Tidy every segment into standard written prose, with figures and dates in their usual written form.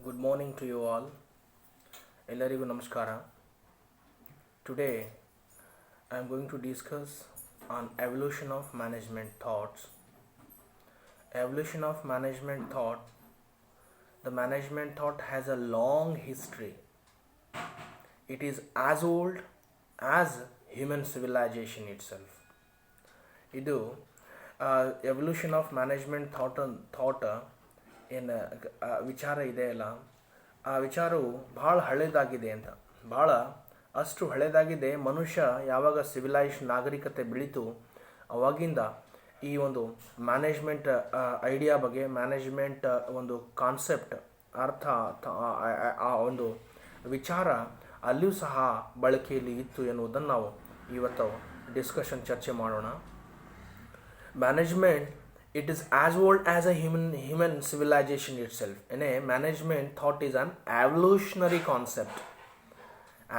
Good morning to you all. ಎಲ್ಲರಿಗೂ ನಮಸ್ಕಾರ. Today I am going to discuss on evolution of management thoughts. Evolution of management thought. The management thought has a long history. It is as old as human civilization itself. ಇದು evolution of management thought ಏನು ವಿಚಾರ ಇದೆ ಅಲ್ಲ, ಆ ವಿಚಾರವು ಭಾಳ ಹಳೆಯದಾಗಿದೆ ಅಂತ. ಭಾಳ ಅಷ್ಟು ಹಳೆಯದಾಗಿದೆ. ಮನುಷ್ಯ ಯಾವಾಗ ಸಿವಿಲೈಸ್ಡ್ ನಾಗರಿಕತೆ ಬೆಳೀತು ಅವಾಗಿಂದ ಈ ಒಂದು ಮ್ಯಾನೇಜ್ಮೆಂಟ್ ಐಡಿಯಾ ಬಗ್ಗೆ, ಮ್ಯಾನೇಜ್ಮೆಂಟ್ ಒಂದು ಕಾನ್ಸೆಪ್ಟ್ ಅರ್ಥ, ಆ ಒಂದು ವಿಚಾರ ಅಲ್ಲಿಯೂ ಸಹ ಬಳಕೆಯಲ್ಲಿ ಇತ್ತು ಎನ್ನುವುದನ್ನು ನಾವು ಇವತ್ತು ಡಿಸ್ಕಷನ್ ಚರ್ಚೆ ಮಾಡೋಣ. Management, it is as old as a human civilization itself. And a management thought is an evolutionary concept.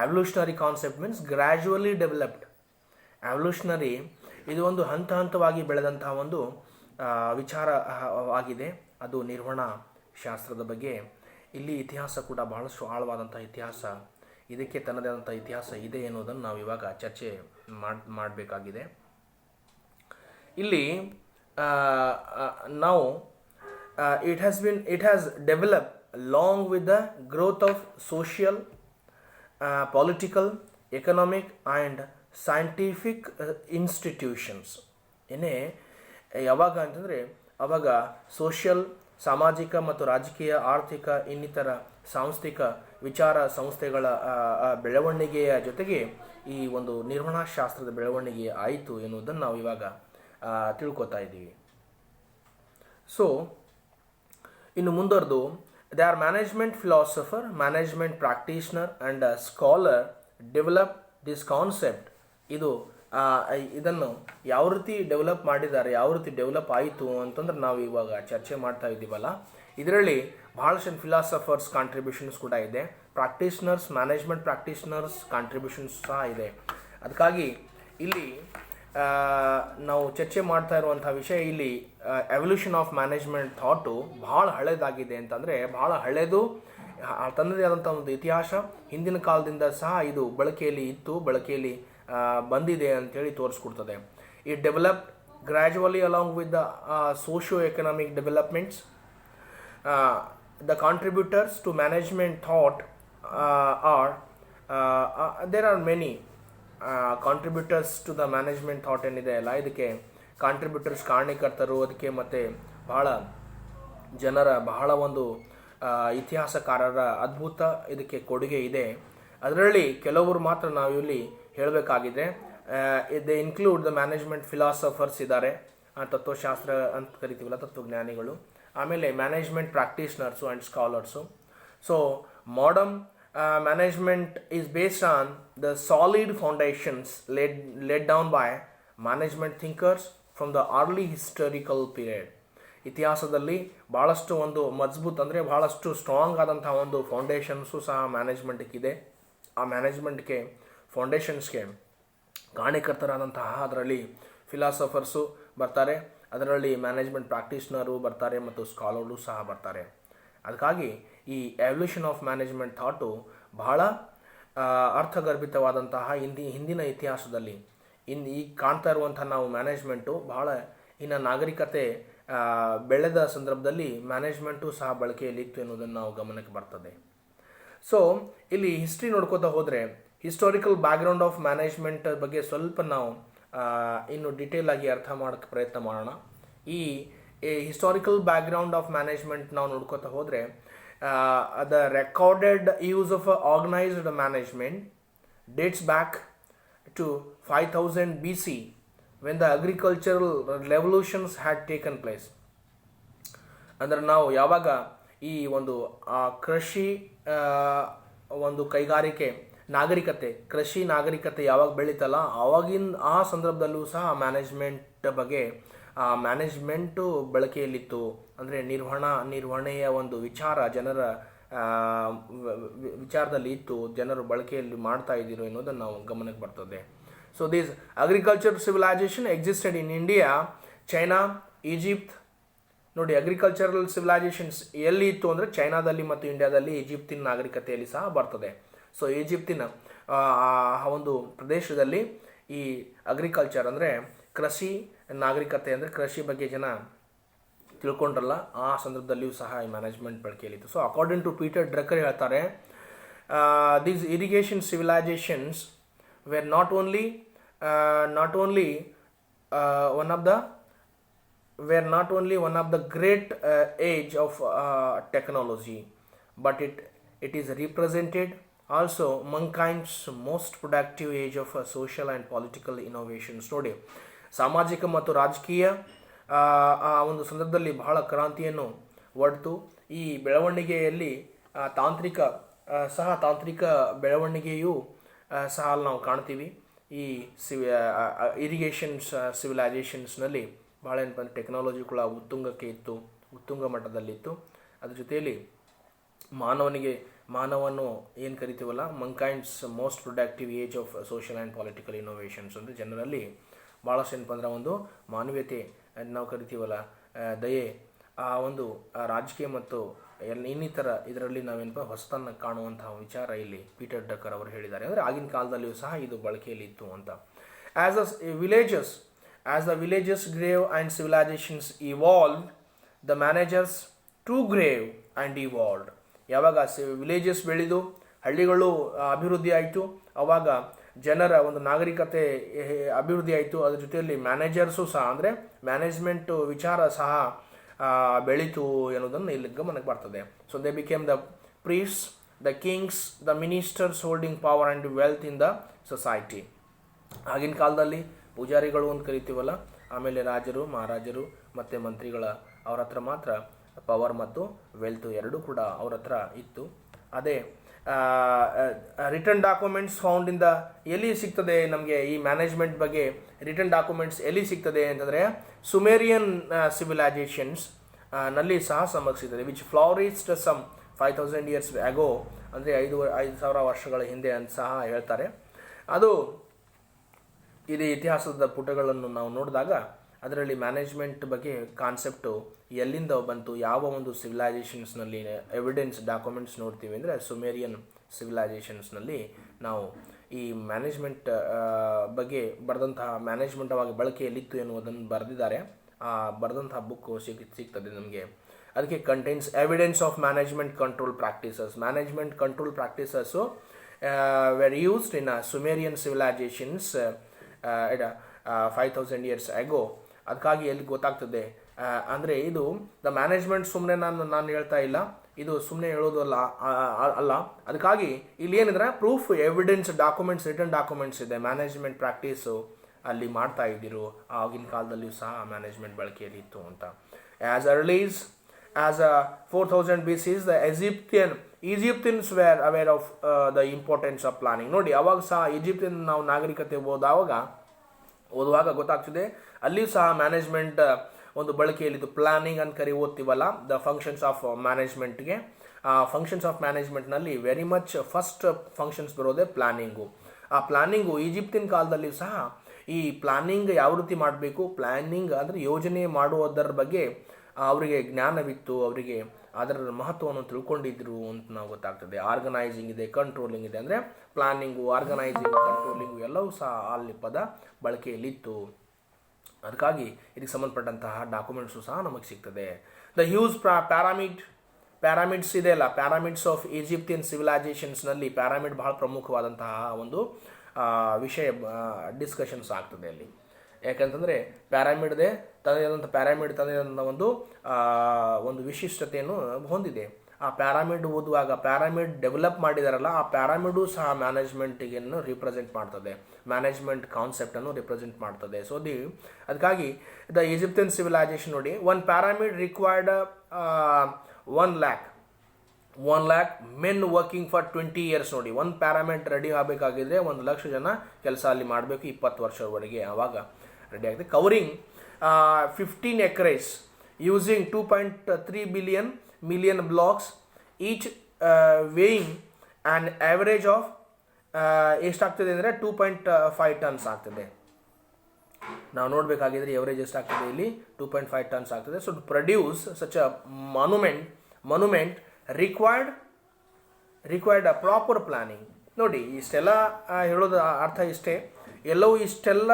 Evolutionary concept means gradually developed. Evolutionary ಇದು ಒಂದು ಹಂತವಾಗಿ ಬೆಳೆದಂತಹ ಒಂದು ವಿಚಾರವಾಗಿದೆ. ಅದು ನಿರ್ವಹಣಾ ಶಾಸ್ತ್ರದ ಬಗ್ಗೆ. ಇಲ್ಲಿ ಇತಿಹಾಸ ಕೂಡ ಬಹಳಷ್ಟು ಆಳವಾದಂಥ ಇತಿಹಾಸ, ಇದಕ್ಕೆ ತನ್ನದೇ ಆದಂಥ ಇತಿಹಾಸ ಇದೆ ಎನ್ನುವುದನ್ನು ನಾವು ಇವಾಗ ಚರ್ಚೆ ಮಾಡಬೇಕಾಗಿದೆ. ಇಲ್ಲಿ now it has developed along with the growth of social, political, economic and scientific institutions. ಏನೇ ಯಾವಾಗ ಅಂತಂದರೆ ಅವಾಗ ಸೋಷಿಯಲ್, ಸಾಮಾಜಿಕ ಮತ್ತು ರಾಜಕೀಯ, ಆರ್ಥಿಕ, ಇನ್ನಿತರ ಸಾಂಸ್ಥಿಕ ವಿಚಾರ ಸಂಸ್ಥೆಗಳ ಬೆಳವಣಿಗೆಯ ಜೊತೆಗೆ ಈ ಒಂದು ನಿರ್ವಹಣಾ ಶಾಸ್ತ್ರದ ಬೆಳವಣಿಗೆ ಆಯಿತು ಎನ್ನುವುದನ್ನು ನಾವು ಇವಾಗ ತಿಳ್ಕೊತಾ ಇದ್ದೀವಿ. ಸೊ ಇನ್ನು ಮುಂದುವರೆದು they are management philosopher, management practitioner and scholar develop this concept. ಇದನ್ನು ಯಾವ ರೀತಿ ಡೆವಲಪ್ ಮಾಡಿದ್ದಾರೆ, ಯಾವ ರೀತಿ ಡೆವಲಪ್ ಆಯಿತು ಅಂತಂದ್ರೆ ನಾವು ಇವಾಗ ಚರ್ಚೆ ಮಾಡ್ತಾ ಇದ್ದೀವಲ್ಲ, ಇದರಲ್ಲಿ ಭಾಳಷ್ಟು ಫಿಲಾಸಫರ್ಸ್ ಕಾಂಟ್ರಿಬ್ಯೂಷನ್ಸ್ ಕೂಡ ಇದೆ, ಪ್ರಾಕ್ಟೀಷನರ್ಸ್, ಮ್ಯಾನೇಜ್ಮೆಂಟ್ ಪ್ರಾಕ್ಟೀಷನರ್ಸ್ ಕಾಂಟ್ರಿಬ್ಯೂಷನ್ಸ್ ಸಹ ಇದೆ. ಅದಕ್ಕಾಗಿ ಇಲ್ಲಿ ನಾವು ಚರ್ಚೆ ಮಾಡ್ತಾ ಇರುವಂಥ ವಿಷಯ, ಇಲ್ಲಿ ಎವಲ್ಯೂಷನ್ ಆಫ್ ಮ್ಯಾನೇಜ್ಮೆಂಟ್ ಥಾಟು ಭಾಳ ಹಳೇದಾಗಿದೆ ಅಂತಂದರೆ ಭಾಳ ಹಳೆಯದು, ತನ್ನದೇ ಆದಂಥ ಒಂದು ಇತಿಹಾಸ, ಹಿಂದಿನ ಕಾಲದಿಂದ ಸಹ ಇದು ಬಳಕೆಯಲ್ಲಿ ಇತ್ತು, ಬಳಕೆಯಲ್ಲಿ ಬಂದಿದೆ ಅಂತೇಳಿ ತೋರಿಸ್ಕೊಡ್ತದೆ. It developed gradually along with the socio economic developments. The contributors to management thought there are many contributors to the management thought ಏನಿದೆ ಅಲ್ಲ, ಇದಕ್ಕೆ ಕಾಂಟ್ರಿಬ್ಯೂಟರ್ಸ್, ಕಾರಣೀಕರ್ತರು, ಅದಕ್ಕೆ ಮತ್ತು ಬಹಳ ಜನರ, ಬಹಳ ಒಂದು ಇತಿಹಾಸಕಾರರ ಅದ್ಭುತ ಇದಕ್ಕೆ ಕೊಡುಗೆ ಇದೆ. ಅದರಲ್ಲಿ ಕೆಲವರು ಮಾತ್ರ ನಾವು ಇಲ್ಲಿ ಹೇಳಬೇಕಾಗಿದೆ. They include the management philosophers ಇದ್ದಾರೆ, ತತ್ವಶಾಸ್ತ್ರ ಅಂತ ಕರಿತೀವಲ್ಲ, ತತ್ವಜ್ಞಾನಿಗಳು. ಆಮೇಲೆ management practitioners and scholars. So modern management is based on the solid foundations laid down by management thinkers from the early historical period. ಇತಿಹಾಸದಲ್ಲಿ ಭಾಳಷ್ಟು ಒಂದು ಮಜಬೂತ್ ಅಂದರೆ ಭಾಳಷ್ಟು ಸ್ಟ್ರಾಂಗ್ ಆದಂಥ ಒಂದು ಫೌಂಡೇಶನ್ಸು ಸಹ ಮ್ಯಾನೇಜ್ಮೆಂಟ್ಗಿದೆ. ಆ ಮ್ಯಾನೇಜ್ಮೆಂಟ್ಗೆ, ಫೌಂಡೇಶನ್ಸ್ಗೆ ಕಾರಣೀಕರ್ತರಾದಂತಹ ಅದರಲ್ಲಿ ಫಿಲಾಸಫರ್ಸು ಬರ್ತಾರೆ, ಅದರಲ್ಲಿ ಮ್ಯಾನೇಜ್ಮೆಂಟ್ ಪ್ರಾಕ್ಟೀಷನರು ಬರ್ತಾರೆ ಮತ್ತು ಸ್ಕಾಲರ್ರು ಸಹ ಬರ್ತಾರೆ. ಅದಕ್ಕಾಗಿ ಈ ಎವಲ್ಯೂಷನ್ ಆಫ್ ಮ್ಯಾನೇಜ್ಮೆಂಟ್ ಥಾಟು ಬಹಳ ಅರ್ಥಗರ್ಭಿತವಾದಂತಹ ಹಿಂದಿನ ಇತಿಹಾಸದಲ್ಲಿ ಈಗ ಕಾಣ್ತಾ ಇರುವಂಥ ನಾವು ಮ್ಯಾನೇಜ್ಮೆಂಟು ಬಹಳ ಇನ್ನು ನಾಗರಿಕತೆ ಬೆಳೆದ ಸಂದರ್ಭದಲ್ಲಿ ಮ್ಯಾನೇಜ್ಮೆಂಟು ಸಹ ಬಳಕೆಯಲ್ಲಿತ್ತು ಎನ್ನುವುದನ್ನು ನಾವು ಗಮನಕ್ಕೆ ಬರ್ತದೆ. ಸೊ ಇಲ್ಲಿ ಹಿಸ್ಟ್ರಿ ನೋಡ್ಕೋತಾ ಹೋದರೆ ಹಿಸ್ಟಾರಿಕಲ್ ಬ್ಯಾಕ್ಗ್ರೌಂಡ್ ಆಫ್ ಮ್ಯಾನೇಜ್ಮೆಂಟ್ ಬಗ್ಗೆ ಸ್ವಲ್ಪ ನಾವು ಇನ್ನು ಡೀಟೇಲ್ ಆಗಿ ಅರ್ಥ ಮಾಡೋಕ್ಕೆ ಪ್ರಯತ್ನ ಮಾಡೋಣ. ಈ ಹಿಸ್ಟಾರಿಕಲ್ ಬ್ಯಾಕ್ಗ್ರೌಂಡ್ ಆಫ್ ಮ್ಯಾನೇಜ್ಮೆಂಟ್ ನಾವು ನೋಡ್ಕೋತಾ ಹೋದರೆ the recorded use of organized management dates back to 5000 BC when the agricultural revolutions had taken place. ಅಂದರೆ ನಾವು ಯಾವಾಗ ಈ ಒಂದು ಕೃಷಿ ಒಂದು ಕೈಗಾರಿಕೆ ನಾಗರಿಕತೆ, ಕೃಷಿ ನಾಗರಿಕತೆ ಯಾವಾಗ ಬೆಳೀತಲ್ಲ ಆ ಸಂದರ್ಭದಲ್ಲೂ ಸಹ ಮ್ಯಾನೇಜ್ಮೆಂಟ್ ಬಗ್ಗೆ ಮ್ಯಾನೇಜ್ಮೆಂಟು ಬಳಕೆಯಲ್ಲಿತ್ತು. ಅಂದರೆ ನಿರ್ವಹಣೆಯ ಒಂದು ವಿಚಾರ ಜನರ ವಿಚಾರದಲ್ಲಿ ಇತ್ತು, ಜನರು ಬಳಕೆಯಲ್ಲಿ ಮಾಡ್ತಾ ಇದ್ದರು ಎನ್ನುವುದನ್ನು ನಾವು ಗಮನಕ್ಕೆ ಬರ್ತದೆ. So this agriculture civilisation existed in India, China, Egypt, ನೋಡಿ ಅಗ್ರಿಕಲ್ಚರಲ್ ಸಿವಿಲೈಸೇಷನ್ಸ್ ಎಲ್ಲಿ ಇತ್ತು ಅಂದರೆ ಚೈನಾದಲ್ಲಿ ಮತ್ತು ಇಂಡಿಯಾದಲ್ಲಿ ಈಜಿಪ್ತಿನ ನಾಗರಿಕತೆಯಲ್ಲಿ ಸಹ ಬರ್ತದೆ. ಸೊ ಈಜಿಪ್ತಿನ ಆ ಒಂದು ಪ್ರದೇಶದಲ್ಲಿ ಈ ಅಗ್ರಿಕಲ್ಚರ್ ಅಂದರೆ ಕೃಷಿ ನಾಗರಿಕತೆ ಅಂದರೆ ಕೃಷಿ ಬಗ್ಗೆ ಜನ ತಿಳ್ಕೊಂಡ್ರಲ್ಲ, ಆ ಸಂದರ್ಭದಲ್ಲಿಯೂ ಸಹ ಈ ಮ್ಯಾನೇಜ್ಮೆಂಟ್ ಬಳಕೆಯಲ್ಲಿತ್ತು. So according to Peter Drucker ಹೇಳ್ತಾರೆ, these irrigation civilisations were not only one of the great age of technology, but it is represented also mankind's most productive age of social and political innovations. ನೋಡಿ, ಸಾಮಾಜಿಕ ಮತ್ತು ರಾಜಕೀಯ ಆ ಒಂದು ಸಂದರ್ಭದಲ್ಲಿ ಬಹಳ ಕ್ರಾಂತಿಯನ್ನು ಒಡ್ತು. ಈ ಬೆಳವಣಿಗೆಯಲ್ಲಿ ತಾಂತ್ರಿಕ ಬೆಳವಣಿಗೆಯೂ ಸಹ ನಾವು ಕಾಣ್ತೀವಿ. ಈ ಇರಿಗೇಷನ್ಸ್ ಸಿವಿಲೈಸೇಷನ್ಸ್ನಲ್ಲಿ ಭಾಳ ಏನಪ್ಪ ಟೆಕ್ನಾಲಜಿ ಕೂಡ ಉತ್ತುಂಗ ಮಟ್ಟದಲ್ಲಿತ್ತು. ಅದ್ರ ಜೊತೆಯಲ್ಲಿ ಮಾನವನು ಏನು ಕರಿತೀವಲ್ಲ, mankind's most productive age of social and political innovations ಅಂದರೆ ಜನರಲ್ಲಿ ಭಾಳಷ್ಟು ಏನಪ್ಪ ಅಂದ್ರೆ ಒಂದು ಮಾನವೀಯತೆ ನಾವು ಕರಿತೀವಲ್ಲ, ದಯೆ, ಆ ಒಂದು ರಾಜಕೀಯ ಮತ್ತು ಇನ್ನಿತರ ಇದರಲ್ಲಿ ನಾವೇನಪ್ಪ ಹೊಸತನ್ನು ಕಾಣುವಂತಹ ವಿಚಾರ ಇಲ್ಲಿ ಪೀಟರ್ ಡ್ರಕ್ಕರ್ ಅವರು ಹೇಳಿದ್ದಾರೆ. ಅಂದರೆ ಆಗಿನ ಕಾಲದಲ್ಲಿಯೂ ಸಹ ಇದು ಬಳಕೆಯಲ್ಲಿ ಇತ್ತು ಅಂತ. As the villages grew and civilizations evolved, the managers too grew and evolved. ಯಾವಾಗ ವಿಲೇಜಸ್ ಬೆಳೆದು ಹಳ್ಳಿಗಳು ಅಭಿವೃದ್ಧಿ ಆಯಿತು, ಆವಾಗ ಜನರ ಒಂದು ನಾಗರಿಕತೆ ಅಭಿವೃದ್ಧಿ ಆಯಿತು. ಅದ್ರ ಜೊತೆಯಲ್ಲಿ ಮ್ಯಾನೇಜರ್ಸು ಸಹ ಅಂದರೆ ಮ್ಯಾನೇಜ್ಮೆಂಟ್ ವಿಚಾರ ಸಹ ಬೆಳೀತು ಎನ್ನುವುದನ್ನು ಇಲ್ಲಿ ಗಮನಕ್ಕೆ ಬರ್ತದೆ. So they became the priests, the kings, the ministers holding power and wealth in the society. ಆಗಿನ ಕಾಲದಲ್ಲಿ ಪೂಜಾರಿಗಳು ಅಂತ ಕರಿತೀವಲ್ಲ, ಆಮೇಲೆ ರಾಜರು, ಮಹಾರಾಜರು ಮತ್ತು ಮಂತ್ರಿಗಳ ಅವ್ರ ಹತ್ರ ಮಾತ್ರ ಪವರ್ ಮತ್ತು ವೆಲ್ತ್ ಎರಡೂ ಕೂಡ ಅವ್ರ ಹತ್ರ ಇತ್ತು. ಅದೇ return documents found in the ಎಲ್ಲಿ ಸಿಗ್ತದೆ ನಮಗೆ ಈ ಮ್ಯಾನೇಜ್ಮೆಂಟ್ ಬಗ್ಗೆ ರಿಟರ್ನ್ ಡಾಕ್ಯುಮೆಂಟ್ಸ್ ಎಲ್ಲಿ ಸಿಗ್ತದೆ ಅಂತಂದರೆ ಸುಮೇರಿಯನ್ ಸಿವಿಲೈಸೇಷನ್ಸ್ ನಲ್ಲಿ ಸಹ ನಮಗೆ ಸಿಗ್ತದೆ, ವಿಚ್ ಫ್ಲೌರಿಸ್ಡ್ ಸಮ್ 5000 years ago, ಅಂದರೆ 5,000 ವರ್ಷಗಳ ಹಿಂದೆ ಅಂತ ಸಹ ಹೇಳ್ತಾರೆ. ಅದು ಇದು ಇತಿಹಾಸದ ಪುಟಗಳನ್ನು ನಾವು ನೋಡಿದಾಗ ಅದರಲ್ಲಿ ಮ್ಯಾನೇಜ್ಮೆಂಟ್ ಬಗ್ಗೆ ಕಾನ್ಸೆಪ್ಟು ಎಲ್ಲಿಂದ ಬಂತು, ಯಾವ ಒಂದು ಸಿವಿಲೈಸೇಷನ್ಸ್ನಲ್ಲಿ ಎವಿಡೆನ್ಸ್ ಡಾಕ್ಯುಮೆಂಟ್ಸ್ ನೋಡ್ತೀವಿ ಅಂದರೆ ಸುಮೇರಿಯನ್ ಸಿವಿಲೈಸೇಷನ್ಸ್ನಲ್ಲಿ ನಾವು ಈ ಮ್ಯಾನೇಜ್ಮೆಂಟ್ ಬಗ್ಗೆ ಬರೆದಂತಹ ಮ್ಯಾನೇಜ್ಮೆಂಟ್ ಅವಾಗ ಬಳಕೆಯಲ್ಲಿತ್ತು ಎನ್ನುವುದನ್ನು ಬರೆದಿದ್ದಾರೆ. ಆ ಬರೆದಂತಹ ಬುಕ್ ಸಿಗ್ತದೆ ನಮಗೆ. ಅದಕ್ಕೆ contains evidence of management control practices. Management control practices were used in Sumerian civilisations 5,000 years ago. ಅದಕ್ಕಾಗಿ ಎಲ್ಲಿ ಗೊತ್ತಾಗ್ತದೆ ಅಂದರೆ ಇದು ದ ಮ್ಯಾನೇಜ್ಮೆಂಟ್ ಸುಮ್ಮನೆ ನಾನು ಹೇಳ್ತಾ ಇಲ್ಲ, ಇದು ಸುಮ್ಮನೆ ಹೇಳೋದು ಅಲ್ಲ. ಅದಕ್ಕಾಗಿ ಇಲ್ಲಿ ಏನಿದ್ರೆ proof, evidence, documents, return documents ಇದೆ. ಮ್ಯಾನೇಜ್ಮೆಂಟ್ ಪ್ರಾಕ್ಟೀಸು ಅಲ್ಲಿ ಮಾಡ್ತಾ ಇದ್ದಿರು, ಆಗಿನ ಕಾಲದಲ್ಲಿಯೂ ಸಹ ಮ್ಯಾನೇಜ್ಮೆಂಟ್ ಬಳಕೆಯಲ್ಲಿ ಇತ್ತು ಅಂತ. As earlies as 4000 BC, the Egyptians were aware of the importance of planning. ನೋಡಿ, ಅವಾಗ ಸಹ ಈಜಿಪ್ತಿಯನ್ ನಾವು ನಾಗರಿಕತೆ ಓದುವಾಗ ಗೊತ್ತಾಗ್ತಿದೆ, ಅಲ್ಲಿಯೂ ಸಹ ಮ್ಯಾನೇಜ್ಮೆಂಟ್ ಒಂದು ಬಳಕೆಯಲ್ಲಿದ್ದು ಪ್ಲಾನಿಂಗ್ ಅಂತ ಓದ್ತೀವಲ್ಲ, ದ ಫಂಕ್ಷನ್ಸ್ ಆಫ್ ಮ್ಯಾನೇಜ್ಮೆಂಟ್ಗೆ. ಫಂಕ್ಷನ್ಸ್ ಆಫ್ ಮ್ಯಾನೇಜ್ಮೆಂಟ್ನಲ್ಲಿ ವೆರಿ ಮಚ್ ಫಸ್ಟ್ ಫಂಕ್ಷನ್ಸ್ ಬರೋದೇ ಪ್ಲಾನಿಂಗು. ಆ ಪ್ಲಾನಿಂಗು ಈಜಿಪ್ತಿನ ಕಾಲದಲ್ಲಿ ಸಹ ಈ ಪ್ಲಾನಿಂಗ್ ಯಾವ ರೀತಿ ಮಾಡಬೇಕು, ಪ್ಲಾನಿಂಗ್ ಅಂದರೆ ಯೋಜನೆ ಮಾಡುವುದರ ಬಗ್ಗೆ ಅವರಿಗೆ ಜ್ಞಾನವಿತ್ತು, ಅವರಿಗೆ ಅದರ ಮಹತ್ವವನ್ನು ತಿಳ್ಕೊಂಡಿದ್ರು ಅಂತ ನಾವು ಗೊತ್ತಾಗ್ತದೆ. ಆರ್ಗನೈಸಿಂಗ್ ಇದೆ, ಕಂಟ್ರೋಲಿಂಗ್ ಇದೆ. ಅಂದರೆ ಪ್ಲಾನಿಂಗು, ಆರ್ಗನೈಸಿಂಗ್, ಕಂಟ್ರೋಲಿಂಗು ಎಲ್ಲವೂ ಸಹ ಅಲ್ಲಿ ಪದ ಬಳಕೆಯಲ್ಲಿತ್ತು. ಅದಕ್ಕಾಗಿ ಇದಕ್ಕೆ ಸಂಬಂಧಪಟ್ಟಂತಹ ಡಾಕ್ಯುಮೆಂಟ್ಸು ಸಹ ನಮಗೆ ಸಿಗ್ತದೆ. ದ ಹ್ಯೂಜ್ ಪ್ಯಾರಾಮಿಡ್ಸ್ ಇದೆಯಲ್ಲ, ಪ್ಯಾರಾಮಿಡ್ಸ್ ಆಫ್ ಈಜಿಪ್ತಿಯನ್ ಸಿವಿಲೈಸೇಷನ್ಸ್ನಲ್ಲಿ ಪ್ಯಾರಾಮಿಡ್ ಬಹಳ ಪ್ರಮುಖವಾದಂತಹ ಒಂದು ವಿಷಯ ಡಿಸ್ಕಷನ್ಸ್ ಆಗ್ತದೆ ಅಲ್ಲಿ. ಯಾಕಂತಂದರೆ ಪ್ಯಾರಾಮಿಡ್ದೇ ತನ್ನದಂಥ ಒಂದು ವಿಶಿಷ್ಟತೆಯನ್ನು ಹೊಂದಿದೆ. ಆ ಪ್ಯಾರಾಮಿಡ್ ಓದುವಾಗ ಪ್ಯಾರಾಮಿಡ್ ಡೆವಲಪ್ ಮಾಡಿದಾರಲ್ಲ, ಆ ಪ್ಯಾರಾಮಿಡು ಸಹ ಮ್ಯಾನೇಜ್ಮೆಂಟಿಗೆನ್ನು ರಿಪ್ರೆಸೆಂಟ್ ಮಾಡ್ತದೆ, ಮ್ಯಾನೇಜ್ಮೆಂಟ್ ಕಾನ್ಸೆಪ್ಟನ್ನು ರಿಪ್ರೆಸೆಂಟ್ ಮಾಡ್ತದೆ. ಸೊ ಅದಕ್ಕಾಗಿ ದ ಈಜಿಪ್ತಿಯನ್ ಸಿವಿಲೈಸೇಷನ್ ನೋಡಿ, one pyramid required 1 lakh men working for 20 years. ನೋಡಿ, ಒಂದು ಪ್ಯಾರಾಮಿಡ್ ರೆಡಿ ಆಗಬೇಕಾಗಿದ್ರೆ 1,00,000 ಜನ ಕೆಲಸ ಅಲ್ಲಿ ಮಾಡಬೇಕು 20 ವರ್ಷದವರೆಗೆ. ಆವಾಗ ರೆಡಿ ಆಗುತ್ತೆ. Covering 15 acres using 2.3 million blocks, each weighing and average of ಎಷ್ಟಾಗ್ತದೆ ಅಂದರೆ 2.5 tons ಆಗ್ತದೆ. ನಾವು ನೋಡಬೇಕಾಗಿದ್ರೆ ಎವರೇಜ್ ಎಷ್ಟು ಆಗ್ತದೆ ಇಲ್ಲಿ 2.5 ಟನ್ಸ್ ಆಗ್ತದೆ. So to produce such a monument required a proper planning. ನೋಡಿ ಇಷ್ಟೆಲ್ಲ ಹೇಳೋದು ಅರ್ಥ ಇಷ್ಟೇ, ಎಲ್ಲವೂ ಇಷ್ಟೆಲ್ಲ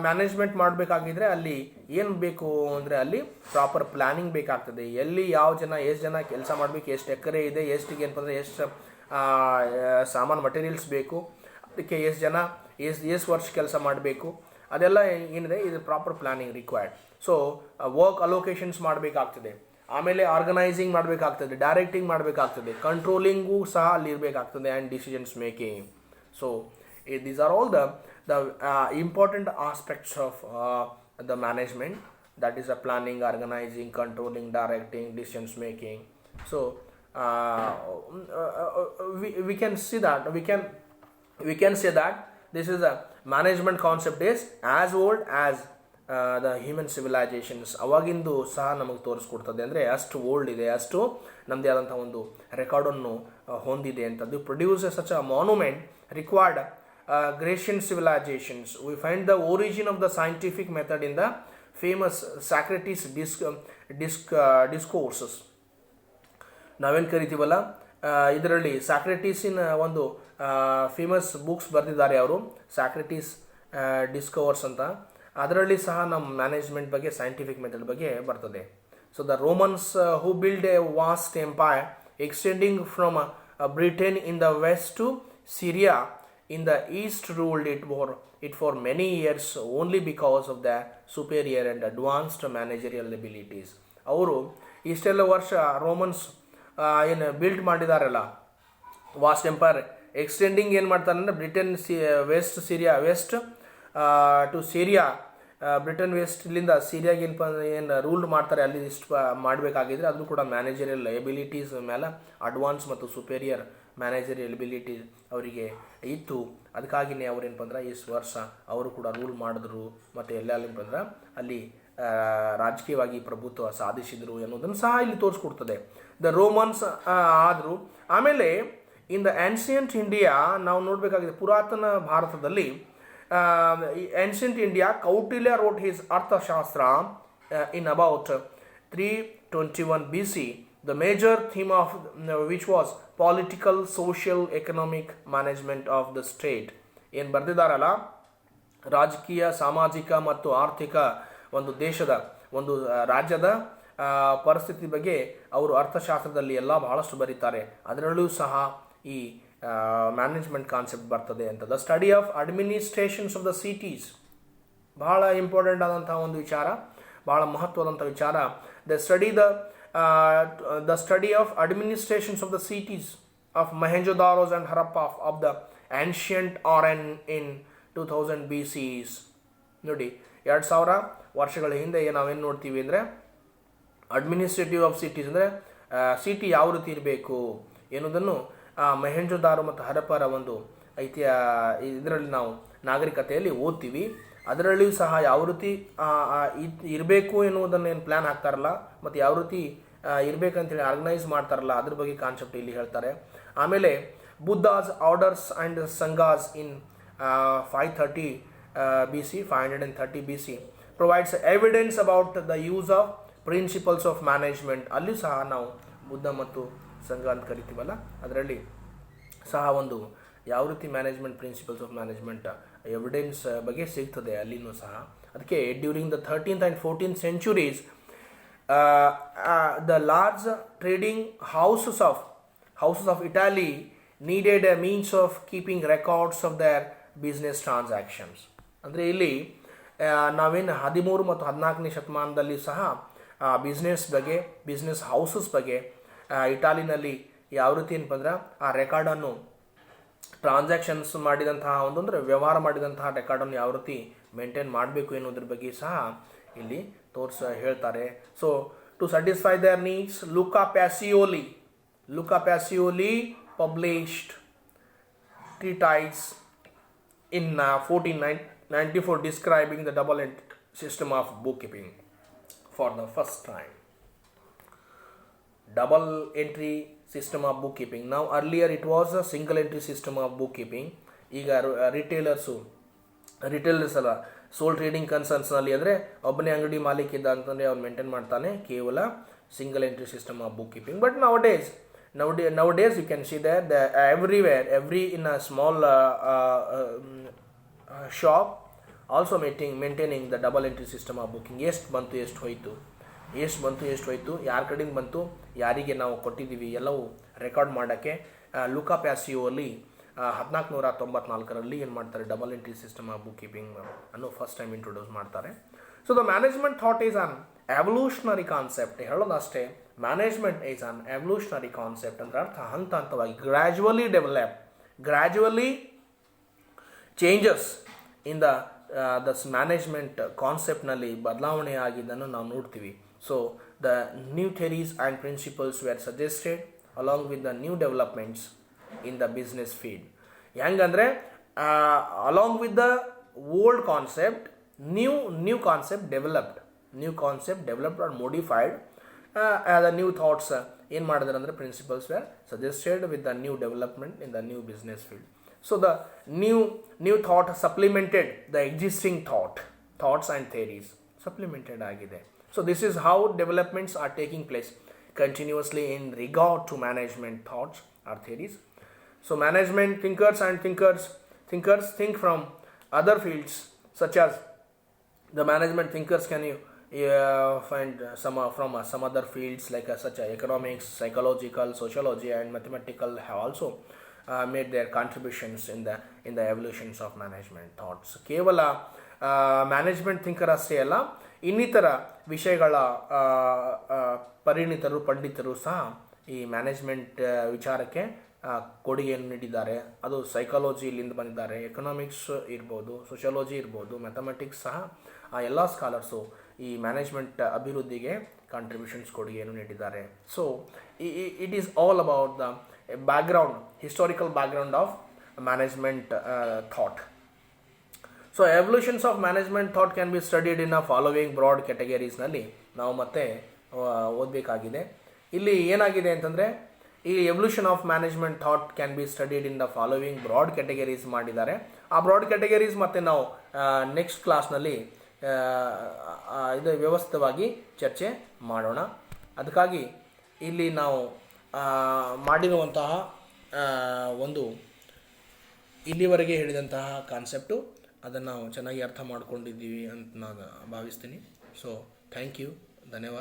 ಮ್ಯಾನೇಜ್ಮೆಂಟ್ ಮಾಡಬೇಕಾಗಿದ್ರೆ ಅಲ್ಲಿ ಏನು ಬೇಕು ಅಂದರೆ ಅಲ್ಲಿ ಪ್ರಾಪರ್ ಪ್ಲಾನಿಂಗ್ ಬೇಕಾಗ್ತದೆ. ಎಲ್ಲಿ ಯಾವ ಜನ ಎಷ್ಟು ಜನ ಕೆಲಸ ಮಾಡಬೇಕು, ಎಷ್ಟು ಎಕರೆ ಇದೆ, ಎಷ್ಟಿಗೆ ಏನಪ್ಪ ಅಂದರೆ ಎಷ್ಟು ಸಾಮಾನು ಮಟೀರಿಯಲ್ಸ್ ಬೇಕು, ಅದಕ್ಕೆ ಎಷ್ಟು ಜನ ಎಷ್ಟು ವರ್ಷ ಕೆಲಸ ಮಾಡಬೇಕು, ಅದೆಲ್ಲ ಏನಿದೆ ಇದು proper planning required. So work allocations ಮಾಡಬೇಕಾಗ್ತದೆ, ಆಮೇಲೆ ಆರ್ಗನೈಸಿಂಗ್ ಮಾಡಬೇಕಾಗ್ತದೆ, ಡೈರೆಕ್ಟಿಂಗ್ ಮಾಡಬೇಕಾಗ್ತದೆ, ಕಂಟ್ರೋಲಿಂಗು ಸಹ ಅಲ್ಲಿ ಇರಬೇಕಾಗ್ತದೆ, and decisions making. So these are all the important aspects of the management, that is the planning, organizing, controlling, directing, decisions making. So we can see that we can say that this is a management concept is as old as the human civilizations. ಅವಾಗಿಂದು ಸಹ ನಮಗೆ ತೋರಿಸ್ಕೊಡ್ತದೆ, ಅಂದರೆ ಅಷ್ಟು old ಇದೆ, ಅಷ್ಟು ನಮ್ಮದೇ ಆದಂಥ ಒಂದು ರೆಕಾರ್ಡನ್ನು ಹೊಂದಿದೆ ಅಂತದ್ದು. Produces such a monument required Grecian civilizations. We find the origin of the scientific method in the famous Socrates discourses. ನಾವೇನು ಕರಿತೀವಲ್ಲ, ಇದರಲ್ಲಿ ಸಾಕ್ರೆಟಿಸಿನ ಒಂದು ಫೇಮಸ್ ಬುಕ್ಸ್ ಬರೆದಿದ್ದಾರೆ ಅವರು, ಸಾಕ್ರೆಟಿಸ್ ಡಿಸ್ಕವರ್ಸ್ ಅಂತ. ಅದರಲ್ಲಿ ಸಹ ನಮ್ಮ ಮ್ಯಾನೇಜ್ಮೆಂಟ್ ಬಗ್ಗೆ, ಸೈಂಟಿಫಿಕ್ ಮೆಥಡ್ ಬಗ್ಗೆ ಬರ್ತದೆ. So the Romans who build a vast empire extending from Britain in the west to Syria in the east ruled it for many years only because of their superior and advanced managerial abilities. ಅವರು ಇಷ್ಟೆಲ್ಲ ವರ್ಷ Romans ಏನು build ಮಾಡಿದಾರಲ್ಲ vast empire, extending ಏನು ಮಾಡ್ತಾರೆ ಅಂದರೆ Britain west to Syria, Britain ವೆಸ್ಟ್ಲಿಂದ ಸಿರಿಯಾಗೆ ಏನು ರೂಲ್ ಮಾಡ್ತಾರೆ ಅಲ್ಲಿ ಇಷ್ಟು ಮಾಡಬೇಕಾಗಿದ್ರೆ ಅದು ಕೂಡ ಮ್ಯಾನೇಜರಿಯಲ್ ಎಬಿಲಿಟೀಸ್ ಮೇಲೆ ಅಡ್ವಾನ್ಸ್ ಮತ್ತು ಸುಪೀರಿಯರ್ ಮ್ಯಾನೇಜರಿಯಲ್ ಎಬಿಲಿಟಿ ಅವರಿಗೆ ಇತ್ತು. ಅದಕ್ಕಾಗಿಯೇ ಅವ್ರು ಏನಪ್ಪ ಅಂದ್ರೆ ಇಷ್ಟು ವರ್ಷ ಅವರು ಕೂಡ ರೂಲ್ ಮಾಡಿದ್ರು ಮತ್ತು ಏನಪ್ಪ ಅಂದ್ರೆ ಅಲ್ಲಿ ರಾಜಕೀಯವಾಗಿ ಪ್ರಭುತ್ವ ಸಾಧಿಸಿದರು ಎನ್ನುವುದನ್ನು ಸಹ ಇಲ್ಲಿ ತೋರಿಸ್ಕೊಡ್ತದೆ. ದ ರೋಮನ್ಸ್ ಆದರು. ಆಮೇಲೆ ಇನ್ ದ ಆನ್ಸಿಯಂಟ್ ಇಂಡಿಯಾ ನಾವು ನೋಡಬೇಕಾಗಿದೆ, ಪುರಾತನ ಭಾರತದಲ್ಲಿ ancient India, Kautilya wrote his Arthashastra in about 321 BC. The major theme of which was political, social, economic management of the state. ಏನು ಬರೆದಿದ್ದಾರಲ್ಲ, ರಾಜಕೀಯ, ಸಾಮಾಜಿಕ ಮತ್ತು ಆರ್ಥಿಕ ಒಂದು ದೇಶದ ಒಂದು ರಾಜ್ಯದ ಪರಿಸ್ಥಿತಿ ಬಗ್ಗೆ ಅವರು ಅರ್ಥಶಾಸ್ತ್ರದಲ್ಲಿ ಎಲ್ಲ ಬಹಳಷ್ಟು ಬರೀತಾರೆ. ಅದರಲ್ಲೂ ಸಹ ಈ ಮ್ಯಾನೇಜ್ಮೆಂಟ್ ಕಾನ್ಸೆಪ್ಟ್ ಬರ್ತದೆ ಅಂತ. The study of administrations of the cities, ಬಹಳ ಇಂಪಾರ್ಟೆಂಟ್ ಆದಂಥ ಒಂದು ವಿಚಾರ, ಬಹಳ ಮಹತ್ವದಂಥ ವಿಚಾರ. The study of administrations of the cities of Mohenjodaros and Harappa of the ancient ಆರ್ಎನ್ ಇನ್ 2000 BCs. ನೋಡಿ 2000 ವರ್ಷಗಳ ಹಿಂದೆ ನಾವೇನು ನೋಡ್ತೀವಿ ಅಂದರೆ ಅಡ್ಮಿನಿಸ್ಟ್ರೇಟಿವ್ ಆಫ್ ಸಿಟೀಸ್ ಅಂದರೆ ಸಿಟಿ ಯಾವ ರೀತಿ ಇರಬೇಕು ಎನ್ನುವುದನ್ನು ಮೊಹೆಂಜೊದಾರೋ ಮತ್ತು ಹರಪ್ಪರ ಒಂದು ಇದರಲ್ಲಿ ನಾವು ನಾಗರಿಕತೆಯಲ್ಲಿ ಓದ್ತೀವಿ. ಅದರಲ್ಲಿಯೂ ಸಹ ಯಾವ ರೀತಿ ಇರಬೇಕು ಎನ್ನುವುದನ್ನು ಏನು ಪ್ಲ್ಯಾನ್ ಹಾಕ್ತಾರಲ್ಲ ಮತ್ತು ಯಾವ ರೀತಿ ಇರಬೇಕಂತೇಳಿ ಆರ್ಗನೈಸ್ ಮಾಡ್ತಾರಲ್ಲ ಅದ್ರ ಬಗ್ಗೆ ಕಾನ್ಸೆಪ್ಟ್ ಇಲ್ಲಿ ಹೇಳ್ತಾರೆ. ಆಮೇಲೆ Buddha's orders and Sanghas in 530 BC provides evidence about the use of principles of management. ಅಲ್ಲಿಯೂ ಸಹ ನಾವು ಬುದ್ಧ ಮತ್ತು ಸಂಘ ಅಂತ ಕರಿತೀವಲ್ಲ ಅದರಲ್ಲಿ ಸಹ ಒಂದು ಯಾವ ರೀತಿ management principles of management evidence ಬಗ್ಗೆ ಸಿಗ್ತದೆ ಅಲ್ಲಿನೂ ಸಹ. ಅದಕ್ಕೆ during the 13th and 14th centuries the large trading houses of Italy needed a means of keeping records of their business transactions. ಅಂದರೆ ಇಲ್ಲಿ ನಾವೇನು 13 ಮತ್ತು 14ನೇ ಶತಮಾನದಲ್ಲಿ ಸಹ ಬಿಸ್ನೆಸ್ ಬಗ್ಗೆ, ಬಿಸ್ನೆಸ್ ಹೌಸಸ್ ಬಗ್ಗೆ ಇಟಾಲಿನಲ್ಲಿ ಯಾವ ರೀತಿ ಏನಪ್ಪ ಅಂದ್ರೆ ಆ ರೆಕಾರ್ಡನ್ನು ಟ್ರಾನ್ಸಾಕ್ಷನ್ಸ್ ಮಾಡಿದಂತಹ ಒಂದಂದ್ರೆ ವ್ಯವಹಾರ ಮಾಡಿದಂತಹ ರೆಕಾರ್ಡನ್ನು ಯಾವ ರೀತಿ ಮೇಂಟೈನ್ ಮಾಡಬೇಕು ಎನ್ನುವುದ್ರ ಬಗ್ಗೆ ಸಹ ಇಲ್ಲಿ ಹೇಳ್ತಾರೆ. So to satisfy their needs Luca Pacioli published treatise in 1494 describing the double entry system of bookkeeping for the first time. Double entry system of bookkeeping. Now earlier it was a single entry system of bookkeeping. ಈಗ retailers ಅಲ್ಲ ಸೋಲ್ trading ಕನ್ಸರ್ನ್ಸ್ನಲ್ಲಿ ಅಂದರೆ ಒಬ್ಬನೇ ಅಂಗಡಿ ಮಾಲೀಕ ಇದ್ದ ಅಂತಂದರೆ ಅವ್ನು maintain ಮಾಡ್ತಾನೆ ಕೇವಲ single entry system of book keeping. But nowadays you can see that everywhere, every in a small shop also maintaining the double entry system of booking. ಎಷ್ಟು ಬಂತು ಎಷ್ಟು ಹೋಯಿತು ಯಾರ ಕಡೆಯಿಂದ ಬಂತು ಯಾರಿಗೆ ನಾವು ಕೊಟ್ಟಿದ್ದೀವಿ ಎಲ್ಲವೂ ರೆಕಾರ್ಡ್ ಮಾಡೋಕ್ಕೆ ಲುಕಾ ಪ್ಯಾಸಿಯೋಲಿ 1494ರಲ್ಲಿ ಏನು ಮಾಡ್ತಾರೆ, double entry system of bookkeeping ಅನ್ನು ಫಸ್ಟ್ ಟೈಮ್ ಇಂಟ್ರೊಡ್ಯೂಸ್ ಮಾಡ್ತಾರೆ. So the management thought is an evolutionary concept. ಹೇಳೋದಷ್ಟೇ, management is an evolutionary concept ಅಂದರೆ ಅರ್ಥ ಹಂತ ಹಂತವಾಗಿ gradually changes in the management ಕಾನ್ಸೆಪ್ಟ್ನಲ್ಲಿ ಬದಲಾವಣೆ ಆಗಿದ್ದನ್ನು ನಾವು ನೋಡ್ತೀವಿ. So the new theories and principles were suggested along with the new developments in the business field. ಹೆಂಗಂದರೆ along with the old concept, new concept developed or modified, the new thoughts ಏನು ಮಾಡಿದ್ರೆ ಅಂದರೆ principles were suggested with the new development in the new business field. So the new thought supplemented the existing thoughts and theories supplemented ಆಗಿದೆ. So this is how developments are taking place continuously in regard to management thoughts or theories. So management thinkers think from other fields, such as the management thinkers can you find from some other fields like such as economics, psychological, sociology and mathematical have also made their contributions in the evolutions of management thoughts. ಕೇವಲ management thinker ಅಷ್ಟೇ ಅಲ್ಲ, ಇನ್ನಿತರ ವಿಷಯಗಳ ಪರಿಣಿತರು ಪಂಡಿತರು ಸಹ ಈ management ವಿಚಾರಕ್ಕೆ ಕೊಡುಗೆಯನ್ನು ನೀಡಿದ್ದಾರೆ. ಅದು ಸೈಕಾಲಜಿಲಿಂದ ಬಂದಿದ್ದಾರೆ, ಎಕನಾಮಿಕ್ಸ್ ಇರ್ಬೋದು, ಸೋಷಿಯಾಲಜಿ ಇರ್ಬೋದು, ಮ್ಯಾಥಮೆಟಿಕ್ಸ್ ಸಹ ಆ ಎಲ್ಲ ಸ್ಕಾಲರ್ಸು ಈ ಮ್ಯಾನೇಜ್ಮೆಂಟ್ ಅಭಿವೃದ್ಧಿಗೆ ಕಾಂಟ್ರಿಬ್ಯೂಷನ್ಸ್ ಕೊಡುಗೆಯನ್ನು ನೀಡಿದ್ದಾರೆ. So it is all about the historical background of management thought. So evolutions of management thought can be studied in a following broad ಕ್ಯಾಟಗರೀಸ್ನಲ್ಲಿ ನಾವು ಮತ್ತೆ ಓದಬೇಕಾಗಿದೆ. ಇಲ್ಲಿ ಏನಾಗಿದೆ ಅಂತಂದರೆ, ಈ evolution of management thought can be studied in the following broad categories ಮಾಡಿದ್ದಾರೆ. ಆ ಬ್ರಾಡ್ ಕ್ಯಾಟಗರೀಸ್ ಮತ್ತೆ ನಾವು ನೆಕ್ಸ್ಟ್ ಕ್ಲಾಸ್ನಲ್ಲಿ ಇದು ವ್ಯವಸ್ಥಿತವಾಗಿ ಚರ್ಚೆ ಮಾಡೋಣ. ಅದಕ್ಕಾಗಿ ಇಲ್ಲಿ ನಾವು ಮಾಡಿರುವಂತಹ ಒಂದು ಇಲ್ಲಿವರೆಗೆ ಹೇಳಿದಂತಹ ಕಾನ್ಸೆಪ್ಟು ಅದನ್ನು ನಾವು ಚೆನ್ನಾಗಿ ಅರ್ಥ ಮಾಡ್ಕೊಂಡಿದ್ದೀವಿ ಅಂತ ನಾನು ಭಾವಿಸ್ತೀನಿ. ಸೊ ಥ್ಯಾಂಕ್ ಯು, ಧನ್ಯವಾದ.